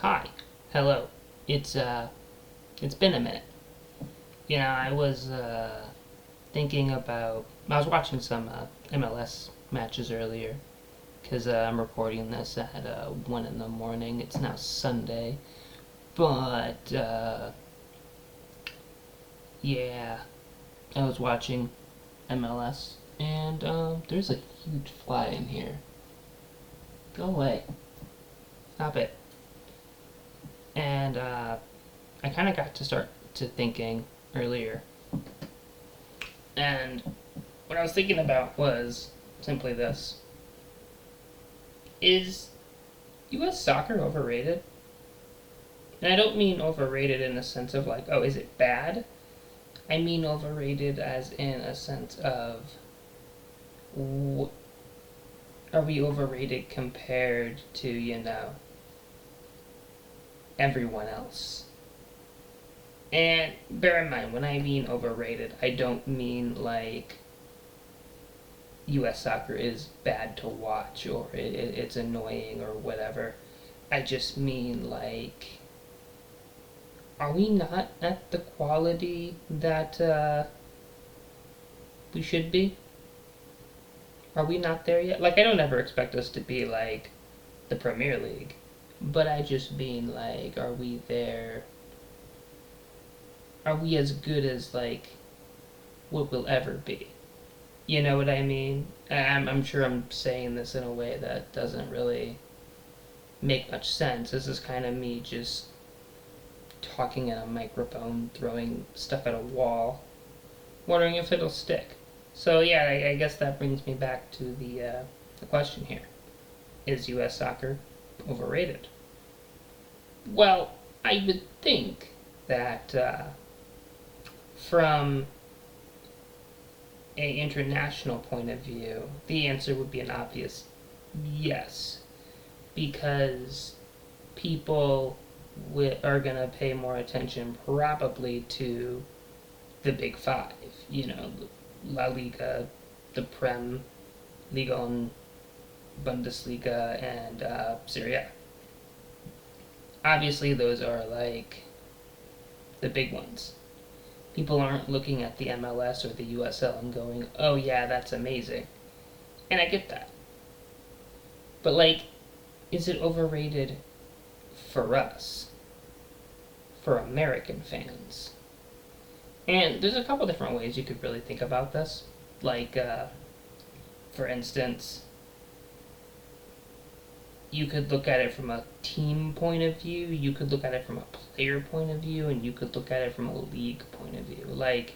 Hi. Hello. It's been a minute. I was thinking about I was watching some MLS matches earlier cuz I'm recording this at 1 in the morning. It's now Sunday. But yeah, I was watching MLS and there's a huge fly in here. Go away. Stop it. And I kind of got to start to thinking earlier. And what I was thinking about was simply this. Is US soccer overrated? And I don't mean overrated in the sense of like, oh, is it bad? I mean overrated as in a sense of, are we overrated compared to, everyone else? And bear in mind, when I mean overrated, I don't mean like US soccer is bad to watch or it's annoying or whatever. I just mean like, are we not at the quality that we should be? Are we not there yet? Like, I don't ever expect us to be like the Premier League, but I just mean like, are we there? Are we as good as like what we'll ever be? You know what I mean? I'm sure I'm saying this in a way that doesn't really make much sense. This is kind of me just talking in a microphone, throwing stuff at a wall, wondering if it'll stick. So yeah, I guess that brings me back to the question here: is U.S. soccer overrated? Well, I would think that from a international point of view, the answer would be an obvious yes, because people are going to pay more attention probably to the big five, La Liga, the Prem, Liga and Bundesliga, and Serie A. Obviously, those are like the big ones. People aren't looking at the MLS or the USL and going, oh yeah, that's amazing. And I get that. But like, is it overrated for us? For American fans? And there's a couple different ways you could really think about this. Like, for instance, you could look at it from a team point of view, you could look at it from a player point of view, and you could look at it from a league point of view. Like,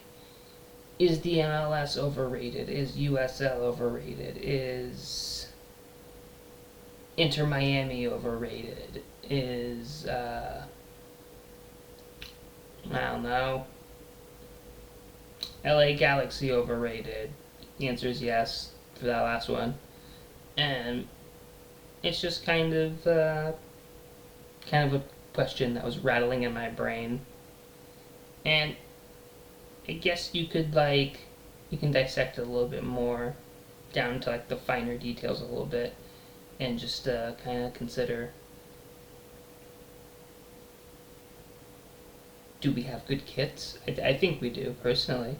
is the MLS overrated? Is USL overrated? Is Inter Miami overrated? Is, I don't know, LA Galaxy overrated? The answer is yes for that last one. And it's just kind of a question that was rattling in my brain. And I guess you can dissect it a little bit more down to like the finer details a little bit and just kind of consider, do we have good kits? I think we do, personally.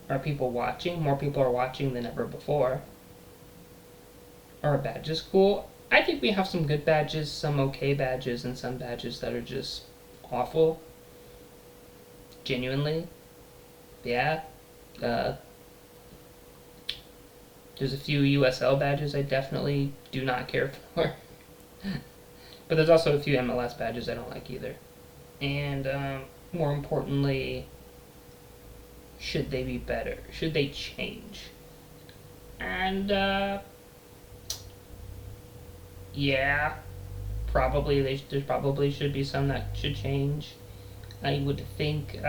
Are people watching? More people are watching than ever before. Are badges cool? I think we have some good badges, some okay badges, and some badges that are just awful. Genuinely. Yeah. There's a few USL badges I definitely do not care for. But there's also a few MLS badges I don't like either. And more importantly, should they be better? Should they change? And yeah, probably there probably should be some that should change. I would think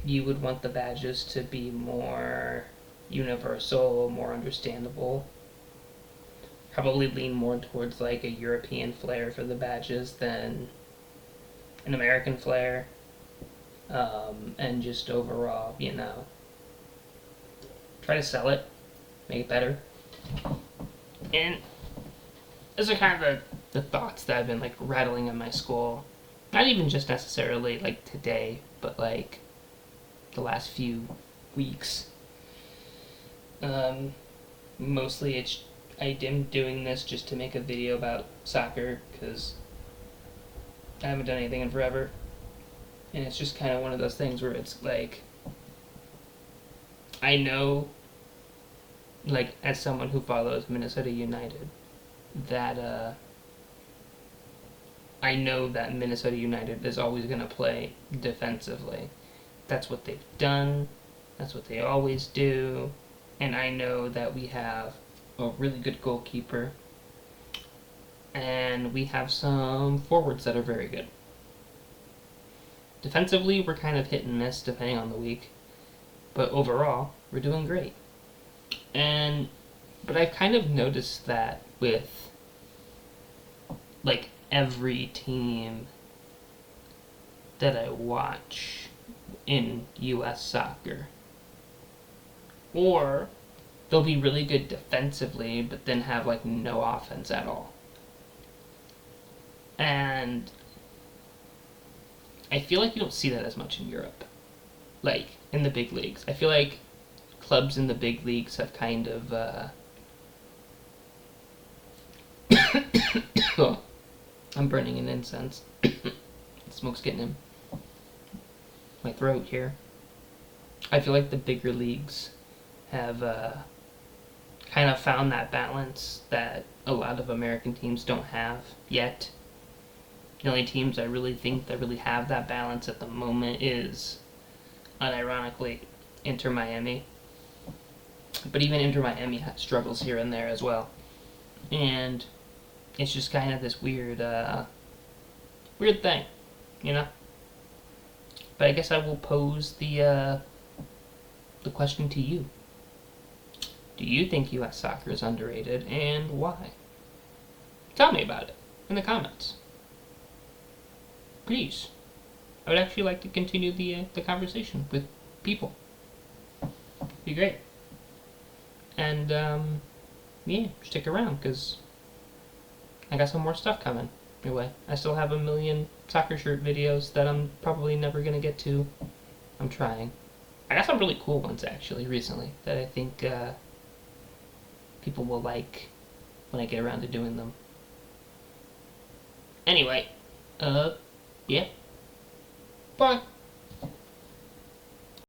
you would want the badges to be more universal, more understandable. Probably lean more towards like a European flair for the badges than an American flair. And just overall, try to sell it, make it better. And this is kind of the thoughts that have been like rattling in my skull. Not even just necessarily like today, but like the last few weeks. Um, Mostly I am doing this just to make a video about soccer because I haven't done anything in forever, and it's just kind of one of those things where it's like I know, like as someone who follows Minnesota United, that I know that Minnesota United is always going to play defensively. That's what they've done. That's what they always do. And I know that we have a really good goalkeeper, and we have some forwards that are very good. Defensively, we're kind of hit and miss depending on the week, but overall, we're doing great. And but I've kind of noticed that with like every team that I watch in US soccer, or they'll be really good defensively but then have like no offense at all. And I feel like you don't see that as much in Europe, like in the big leagues. I feel like clubs in the big leagues have kind of oh, I'm burning an incense. Smoke's getting in my throat here. I feel like the bigger leagues have kind of found that balance that a lot of American teams don't have yet. The only teams I really think that really have that balance at the moment is, unironically, Inter Miami. But even Inter Miami struggles here and there as well. And it's just kind of this weird thing, you know? But I guess I will pose the question to you. Do you think U.S. soccer is underrated, and why? Tell me about it in the comments. Please. I would actually like to continue the conversation with people. It'd be great. And, yeah, stick around, because I got some more stuff coming your way. I still have a million soccer shirt videos that I'm probably never going to get to. I'm trying. I got some really cool ones, actually, recently, that I think people will like when I get around to doing them. Anyway, yeah. Bye.